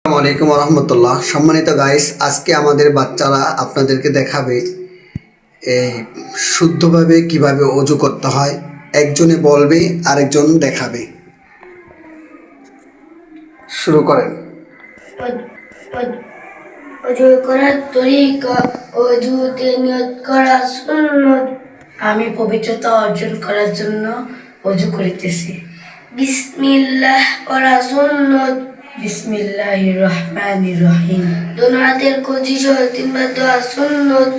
আসসালামু আলাইকুম রহমতুল্লাহ। সম্মানিত গাইস, আজকে আমাদের বাচ্চারা আপনাদেরকে দেখাবে এই শুদ্ধভাবে কিভাবে অজু করতে হয়। একজনে বলবে, আরেকজন দেখাবে। শুরু করেন। অজু করার তরিকা, অজুতে নিয়ত করা সুন্নত। আমি পবিত্রতা অর্জন করার জন্য অজু করিতেছি। বিসমিল্লাহ পড়া সুন্নত। বিসমিল্লাহির রহমানির রহিম। দোনো হাতের কজি সহ তিনবার দোয়া সুন্নত।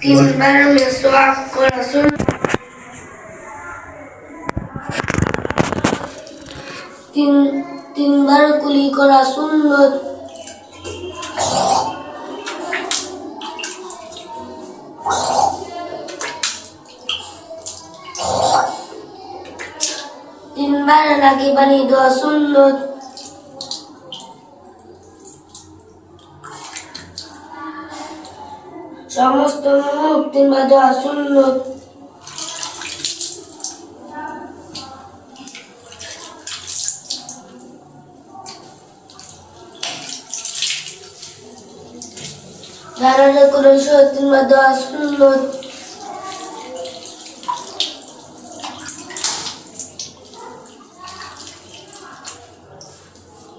তিনবার মেসওয়াক করা সুন্নত। তিনবার কুলি করা সুন্নত। তিনবার নাকি পানি দেওয়া সুন্নত। সমস্ত মুখ তিনবার দেওয়া সুন্নত। ধারণা করে তিনবার দেওয়া সুন্নত।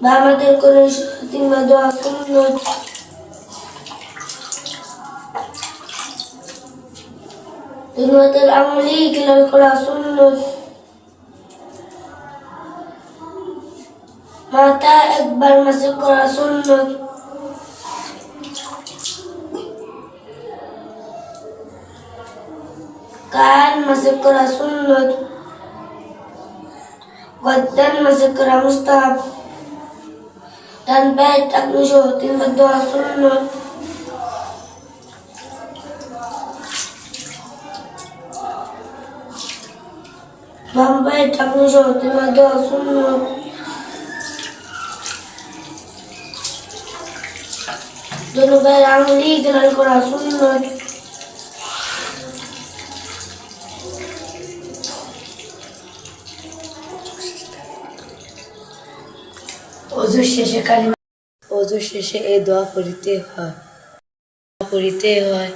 বামাদের করে তিনবার দেওয়া সুন্নত। দুনিয়াতের আঙুলি ক্লিয়ার করা সুন্নত। মাথা একবার মাসে করা সুন্নত। কান মাসে করা সুন্নত। গর্দান মাসে করা মুস্তাহাব। ডান পায়ের টাকনু সহ তিনবার দেওয়া সুন্নত। বাম পায়ের টাকনু সহ তিনবার দেওয়া সুন্নত। দোনো পায়ের আঙুলি ক্লিয়ার করা সুন্নত। অজু শেষে এই দোয়া পড়িতে হয়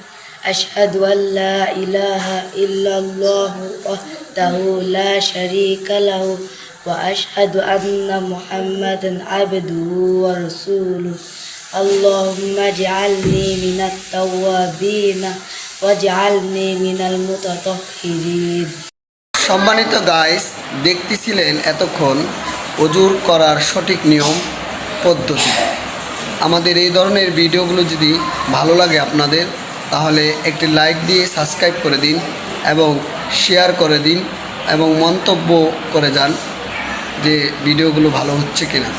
আশহাদু আল্লা ইলাহা ইল্লাল্লাহু ওয়াহদাহু লা শারীকা লাহু ওয়া আশহাদু আন্না মুহাম্মাদান আবদুহু ওয়া রাসূলুহু। আল্লাহুম্মা ইজআলনি মিনাত তাওয়াবিন ওয়াজআলনি মিনাল মুতাতাহহিরিন। সম্মানিত গাইস, দেখতেছিলেন এতক্ষণ অজুর করার সঠিক নিয়ম পদ্ধতি। আমাদের এই ধরনের ভিডিওগুলো যদি ভালো লাগে আপনাদের, তাহলে একটি লাইক দিয়ে সাবস্ক্রাইব করে দিন এবং শেয়ার করে দিন এবং মন্তব্য করে যান যে ভিডিওগুলো ভালো হচ্ছে কিনা।